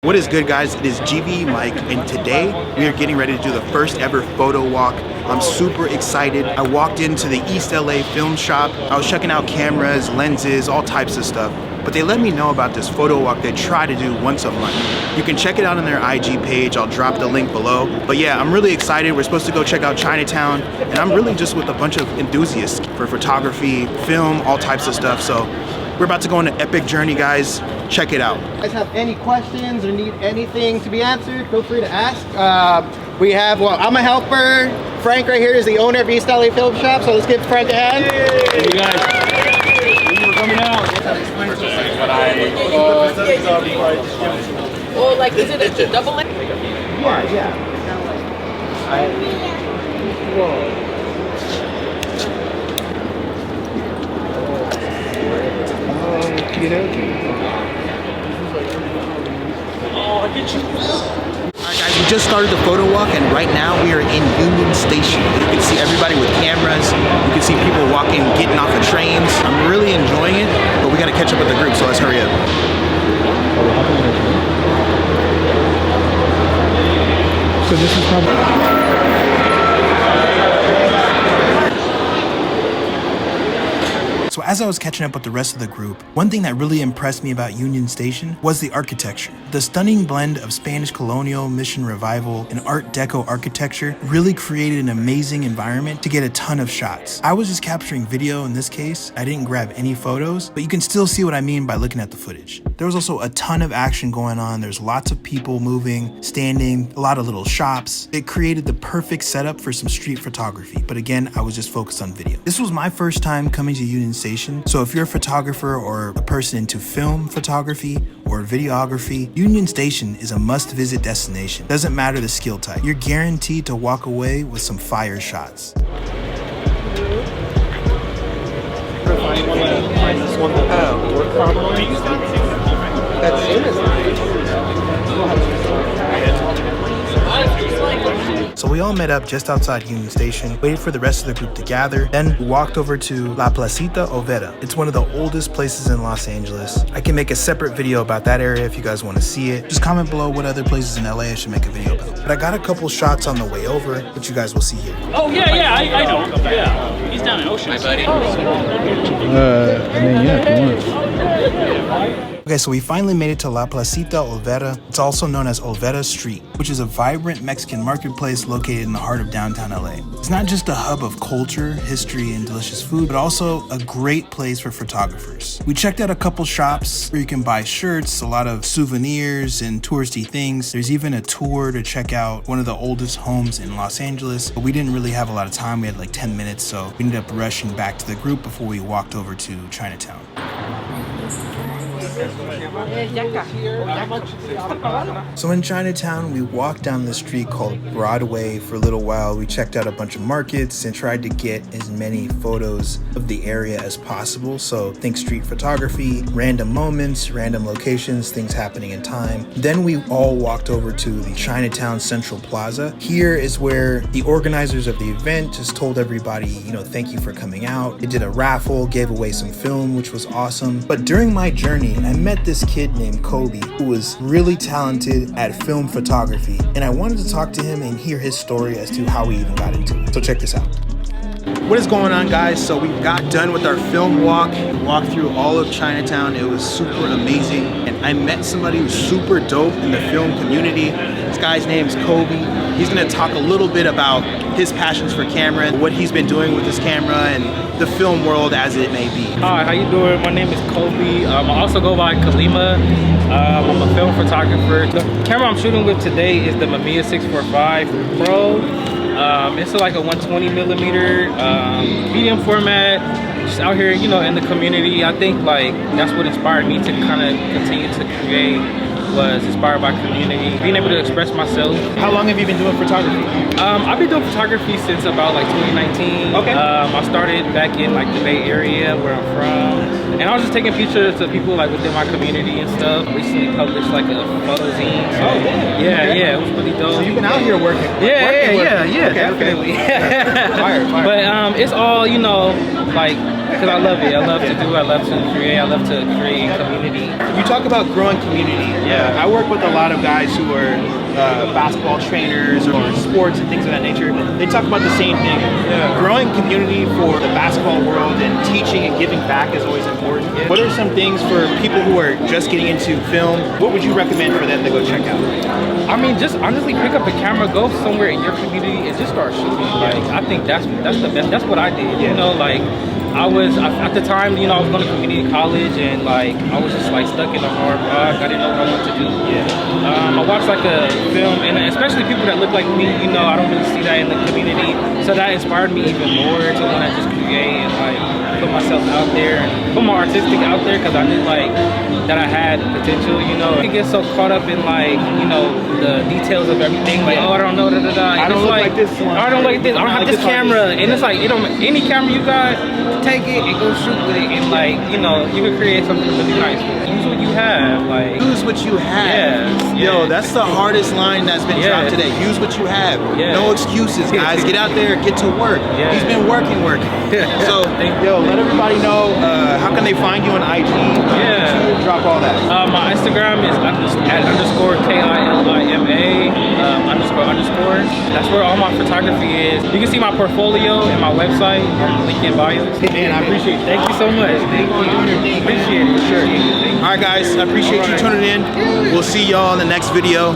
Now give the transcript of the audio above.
What is good, guys? It is GMii Mike, and today we are getting ready to do the first ever photo walk. I'm super excited. I walked into the East LA film shop. I was checking out cameras, lenses, all types of stuff. But they let me know about this photo walk they try to do once a month. You can check it out on their IG page. I'll drop the link below. But yeah, I'm really excited. We're supposed to go check out Chinatown, and I'm really just with a bunch of enthusiasts for photography, film, all types of stuff. So we're about to go on an epic journey, guys. Check it out. If you guys have any questions or need anything to be answered, feel free to ask. We have, well, I'm a helper. Frank right here is the owner of East LA Film Shop, so let's give Frank a hand. Hey, you guys. Thank you for coming out. Well, like, is it a double link? Yeah. Whoa. Oh, I get you. Alright guys, we just started the photo walk, and right now we are in Union Station. You can see everybody with cameras. You can see people walking, getting off of trains. I'm really enjoying it, but we gotta catch up with the group, so let's hurry up. So this is probably... So as I was catching up with the rest of the group, one thing that really impressed me about Union Station was the architecture. The stunning blend of Spanish colonial, Mission Revival, and Art Deco architecture really created an amazing environment to get a ton of shots. I was just capturing video in this case. I didn't grab any photos, but you can still see what I mean by looking at the footage. There was also a ton of action going on. There's lots of people moving, standing, a lot of little shops. It created the perfect setup for some street photography, but again, I was just focused on video. This was my first time coming to Union Station, so if you're a photographer or a person into film photography or videography, Union Station is a must-visit destination. Doesn't matter the skill type. You're guaranteed to walk away with some fire shots. So we all met up just outside Union Station, waited for the rest of the group to gather, then we walked over to La Placita Overa. It's one of the oldest places in Los Angeles. I can make a separate video about that area if you guys want to see it. Just comment below what other places in LA I should make a video about. But I got a couple shots on the way over, which you guys will see here. Oh, yeah, I know. Yeah. He's down in Ocean. Hi, buddy. I mean, yeah, if you want. Okay, so we finally made it to La Placita Olvera. It's also known as Olvera Street, which is a vibrant Mexican marketplace located in the heart of downtown LA. It's not just a hub of culture, history, and delicious food, but also a great place for photographers. We checked out a couple shops where you can buy shirts, a lot of souvenirs, and touristy things. There's even a tour to check out one of the oldest homes in Los Angeles, but we didn't really have a lot of time. We had like 10 minutes, so we ended up rushing back to the group before we walked over to Chinatown. So in Chinatown, we walked down the street called Broadway for a little while. We checked out a bunch of markets and tried to get as many photos of the area as possible. So think street photography, random moments, random locations, things happening in time. Then we all walked over to the Chinatown Central Plaza. Here is where the organizers of the event just told everybody, thank you for coming out. They did a raffle, gave away some film, which was awesome. But during my journey, I met this kid named Kobe who was really talented at film photography, and I wanted to talk to him and hear his story as to how he even got into it. So check this out. What is going on, guys? So we got done with our film walk. We walked through all of Chinatown. It was super amazing, and I met somebody who's super dope in the film community. This guy's name is Kobe. He's gonna talk a little bit about his passions for camera, what he's been doing with his camera, and the film world as it may be. Hi, how you doing? My name is Kobe. I also go by Kalima. I'm a film photographer. The camera I'm shooting with today is the Mamiya 645 Pro. It's like a 120 millimeter medium format. Just out here, in the community. I think like that's what inspired me to kind of continue to create. Was inspired by community, being able to express myself. How long have you been doing photography? I've been doing photography since about like 2019. Okay. I started back in like the Bay Area where I'm from. And I was just taking pictures of people like within my community and stuff. Recently published like a photo zine. So, yeah, it was really dope. So you've been out here working. Yeah, Okay, definitely. Fire. But it's all, you know, like, because I love it. I love to do, I love to create, I love to create community. You talk about growing community. Yeah. I work with a lot of guys who are basketball trainers or sports and things of that nature. They talk about the same thing. Yeah. Growing community for the basketball world and teaching and giving back is always important. Yeah. What are some things for people who are just getting into film? What would you recommend for them to go check out? I mean, just honestly pick up a camera, go somewhere in your community and just start shooting. Like, I think that's the best. That's what I did. You know, like, I was, at the time, you know, I was going to community college and like, I was just like stuck in a hard rock. I didn't know what I wanted to do. I watched like a film, and especially people that look like me, you know, I don't really see that in the community. So that inspired me even more to want to just create and like put myself out there and put my artistic out there, because I knew like that I had potential, you know. You get so caught up in like, you know, the details of everything, like, oh, I don't know, I don't look like this one. I don't like this. I don't have this camera, and it's like, it don't, any camera you got, take it and go shoot with it, and like, you know, you can create something really nice. Use what you have, like. Use what you have. Yes, Yo, yes. that's the hardest line that's been dropped today. Use what you have. Yes. No excuses, guys. Get out there, get to work. Yes. He's been working. So, yo, let everybody know how can they find you on IG? YouTube, drop all that. My Instagram is at _KILIMA __. That's where all my photography is. You can see my portfolio and my website on the link in bio. Man, I appreciate it. Thank you so much. Thank you. Appreciate it for sure. All right, guys, I appreciate you tuning in. We'll see y'all in the next video.